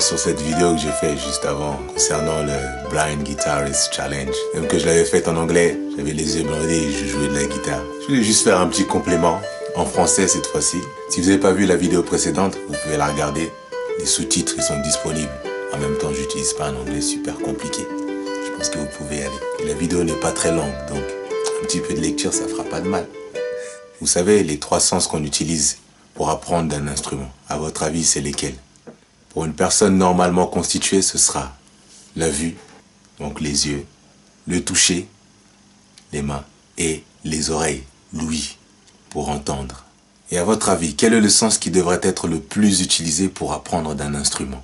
sur cette vidéo que j'ai fait juste avant concernant le Blind Guitarist Challenge. Même que je l'avais fait en anglais, j'avais les yeux bandés et je jouais de la guitare. Je voulais juste faire un petit complément en français cette fois-ci. Si vous n'avez pas vu la vidéo précédente, vous pouvez la regarder. Les sous-titres ils sont disponibles. En même temps, j'utilise pas un anglais super compliqué. Je pense que vous pouvez y aller. Et la vidéo n'est pas très longue, donc un petit peu de lecture, ça fera pas de mal. Vous savez, les 3 sens qu'on utilise pour apprendre d'un instrument, à votre avis, c'est lesquels? Pour une personne normalement constituée, ce sera la vue, donc les yeux, le toucher, les mains et les oreilles, l'ouïe, pour entendre. Et à votre avis, quel est le sens qui devrait être le plus utilisé pour apprendre d'un instrument?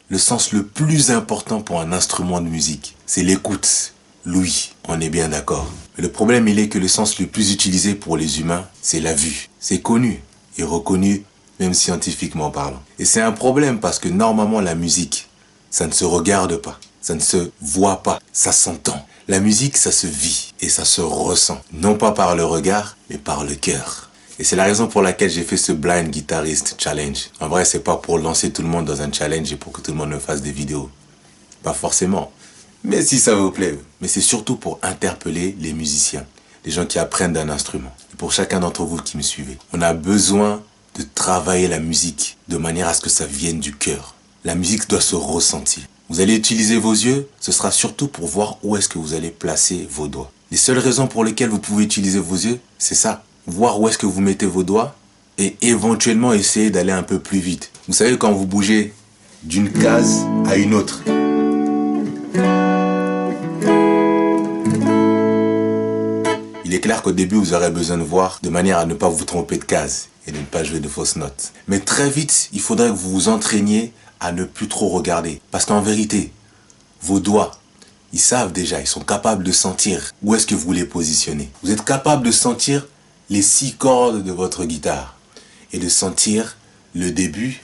Le sens le plus important pour un instrument de musique, c'est l'écoute, l'ouïe, on est bien d'accord. Mais le problème, il est que le sens le plus utilisé pour les humains, c'est la vue. C'est connu et reconnu, même scientifiquement parlant. Et c'est un problème parce que normalement la musique, ça ne se regarde pas, ça ne se voit pas, ça s'entend. La musique, ça se vit et ça se ressent, non pas par le regard, mais par le cœur. Et c'est la raison pour laquelle j'ai fait ce Blind Guitarist Challenge. En vrai, c'est pas pour lancer tout le monde dans un challenge et pour que tout le monde me fasse des vidéos. Pas forcément. Mais si ça vous plaît. Mais c'est surtout pour interpeller les musiciens, les gens qui apprennent d'un instrument. Et pour chacun d'entre vous qui me suivez, on a besoin de travailler la musique de manière à ce que ça vienne du cœur. La musique doit se ressentir. Vous allez utiliser vos yeux, ce sera surtout pour voir où est-ce que vous allez placer vos doigts. Les seules raisons pour lesquelles vous pouvez utiliser vos yeux, c'est ça. Voir où est-ce que vous mettez vos doigts et éventuellement essayer d'aller un peu plus vite. Vous savez, quand vous bougez d'une case à une autre, il est clair qu'au début, vous aurez besoin de voir de manière à ne pas vous tromper de case et de ne pas jouer de fausses notes. Mais très vite, il faudrait que vous vous entraîniez à ne plus trop regarder. Parce qu'en vérité, vos doigts, ils savent déjà, ils sont capables de sentir où est-ce que vous les positionnez. Vous êtes capable de sentir les 6 cordes de votre guitare et de sentir le début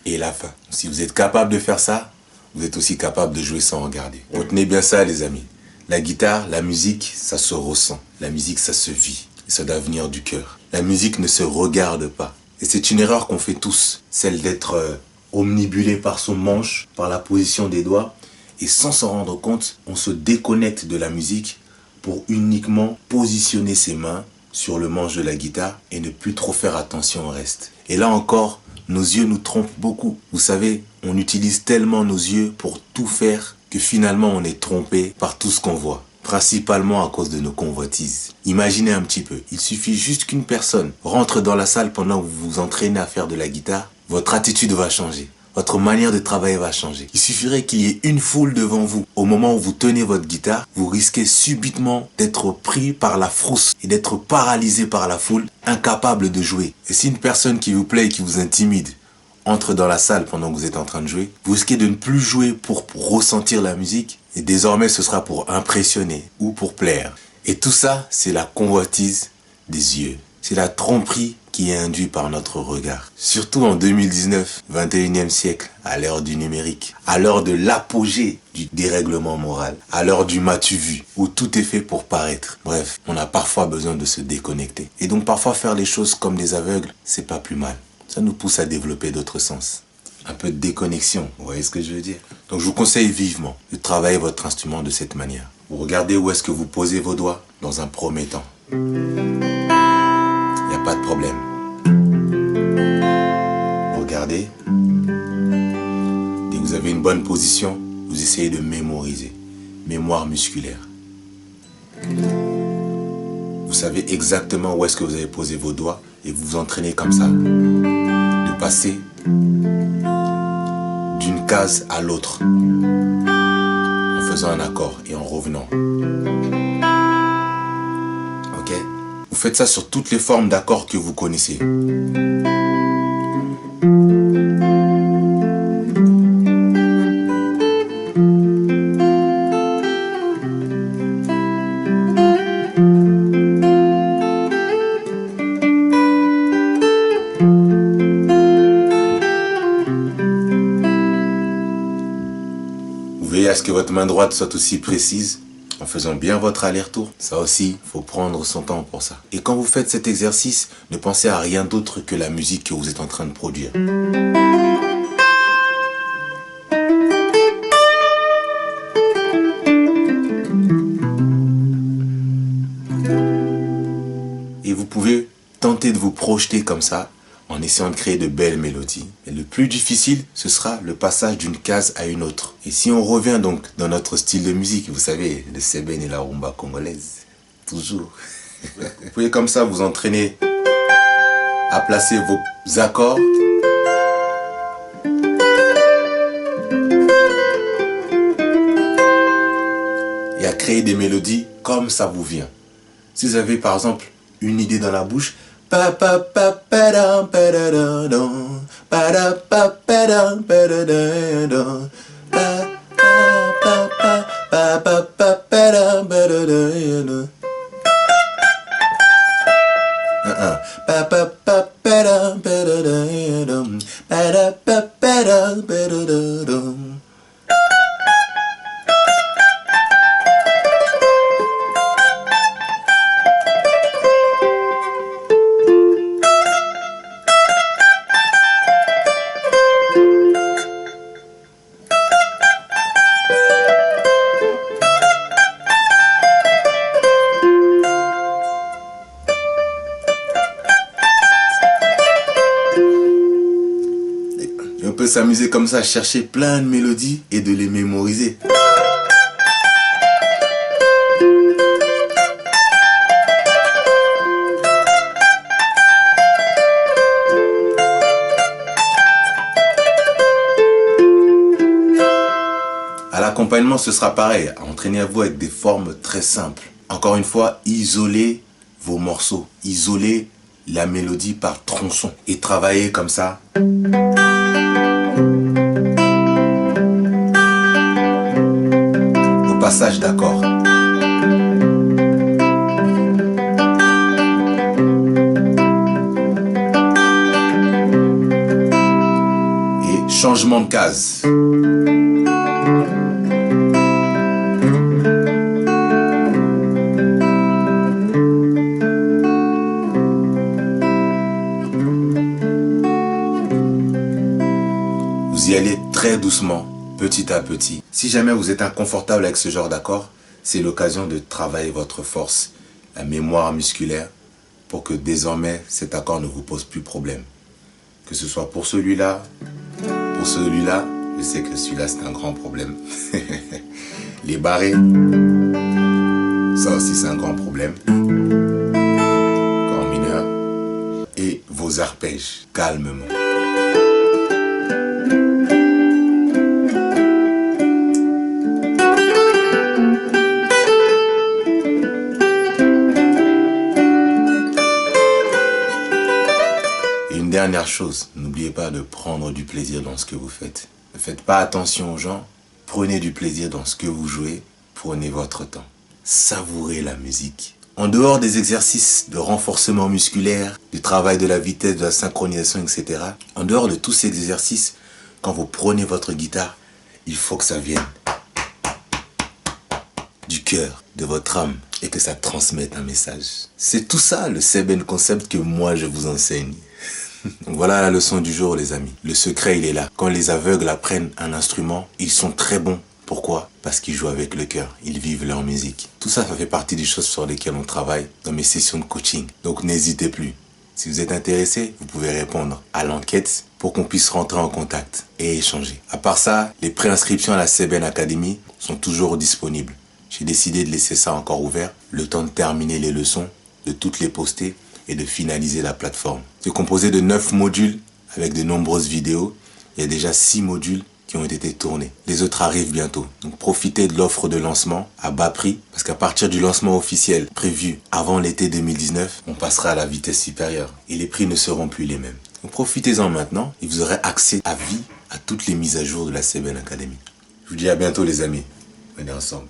et la fin. Si vous êtes capable de faire ça, vous êtes aussi capable de jouer sans regarder. Retenez bien ça, les amis. La guitare, la musique, ça se ressent. La musique, ça se vit. Et ça doit venir du cœur. La musique ne se regarde pas. Et c'est une erreur qu'on fait tous. Celle d'être omnibulé par son manche, par la position des doigts. Et sans s'en rendre compte, on se déconnecte de la musique pour uniquement positionner ses mains sur le manche de la guitare et ne plus trop faire attention au reste. Et là encore, nos yeux nous trompent beaucoup. Vous savez, on utilise tellement nos yeux pour tout faire que finalement on est trompé par tout ce qu'on voit. Principalement à cause de nos convoitises. Imaginez un petit peu, il suffit juste qu'une personne rentre dans la salle pendant que vous vous entraînez à faire de la guitare, votre attitude va changer. Votre manière de travailler va changer. Il suffirait qu'il y ait une foule devant vous. Au moment où vous tenez votre guitare, vous risquez subitement d'être pris par la frousse et d'être paralysé par la foule, incapable de jouer. Et si une personne qui vous plaît et qui vous intimide entre dans la salle pendant que vous êtes en train de jouer, vous risquez de ne plus jouer pour ressentir la musique et désormais ce sera pour impressionner ou pour plaire. Et tout ça, c'est la convoitise des yeux. C'est la tromperie qui est induite par notre regard. Surtout en 2019, 21e siècle, à l'heure du numérique, à l'heure de l'apogée du dérèglement moral, à l'heure du m'as-tu vu, où tout est fait pour paraître. Bref, on a parfois besoin de se déconnecter. Et donc parfois faire les choses comme des aveugles, c'est pas plus mal. Ça nous pousse à développer d'autres sens. Un peu de déconnexion, vous voyez ce que je veux dire? Donc je vous conseille vivement de travailler votre instrument de cette manière. Vous regardez où est-ce que vous posez vos doigts dans un premier temps. Il n'y a pas de problème. Regardez. Dès que vous avez une bonne position, vous essayez de mémoriser. Mémoire musculaire. Vous savez exactement où est-ce que vous avez posé vos doigts et vous vous entraînez comme ça. De passer d'une case à l'autre en faisant un accord et en revenant. Ok? Vous faites ça sur toutes les formes d'accords que vous connaissez. Veillez à ce que votre main droite soit aussi précise en faisant bien votre aller-retour. Ça aussi, il faut prendre son temps pour ça. Et quand vous faites cet exercice, ne pensez à rien d'autre que la musique que vous êtes en train de produire. Et vous pouvez tenter de vous projeter comme ça, en essayant de créer de belles mélodies. Et le plus difficile, ce sera le passage d'une case à une autre. Et si on revient donc dans notre style de musique, vous savez, le sébène et la rumba congolaise, toujours. Vous pouvez comme ça vous entraîner à placer vos accords. Et à créer des mélodies comme ça vous vient. Si vous avez par exemple une idée dans la bouche, pa pa pa pa da pa da da da pa da pa pa da pa da da da pa pa pa pa pa pa pa da pa da da pa pa pa pa da pa da da pa da pa pa da pa da da. On peut s'amuser comme ça, chercher plein de mélodies et de les mémoriser. À l'accompagnement, ce sera pareil. Entraînez-vous avec des formes très simples. Encore une fois, isolez vos morceaux. Isolez la mélodie par tronçon. Et travaillez comme ça. Passage d'accords. Et changement de case. Vous y allez très doucement. Petit à petit. Si jamais vous êtes inconfortable avec ce genre d'accord, c'est l'occasion de travailler votre force, la mémoire musculaire, pour que désormais cet accord ne vous pose plus problème. Que ce soit pour celui-là, je sais que celui-là c'est un grand problème. Les barrés, ça aussi c'est un grand problème. Corps mineur. Et vos arpèges, calmement. Dernière chose, n'oubliez pas de prendre du plaisir dans ce que vous faites. Ne faites pas attention aux gens, prenez du plaisir dans ce que vous jouez, prenez votre temps. Savourez la musique. En dehors des exercices de renforcement musculaire, du travail de la vitesse, de la synchronisation, etc. En dehors de tous ces exercices, quand vous prenez votre guitare, il faut que ça vienne du cœur, de votre âme, et que ça transmette un message. C'est tout ça le sébène concept que moi je vous enseigne. Donc voilà la leçon du jour les amis. Le secret il est là. Quand les aveugles apprennent un instrument, ils sont très bons. Pourquoi? Parce qu'ils jouent avec le cœur. Ils vivent leur musique. Tout ça, ça fait partie des choses sur lesquelles on travaille dans mes sessions de coaching. Donc n'hésitez plus. Si vous êtes intéressé, vous pouvez répondre à l'enquête pour qu'on puisse rentrer en contact et échanger. À part ça, les préinscriptions à la Sébène Academy sont toujours disponibles. J'ai décidé de laisser ça encore ouvert, le temps de terminer les leçons, de toutes les poster et de finaliser la plateforme. C'est composé de 9 modules avec de nombreuses vidéos. Il y a déjà 6 modules qui ont été tournés. Les autres arrivent bientôt. Donc profitez de l'offre de lancement à bas prix parce qu'à partir du lancement officiel prévu avant l'été 2019, on passera à la vitesse supérieure et les prix ne seront plus les mêmes. Donc profitez-en maintenant et vous aurez accès à vie à toutes les mises à jour de la Sébène Academy. Je vous dis à bientôt les amis. On est ensemble.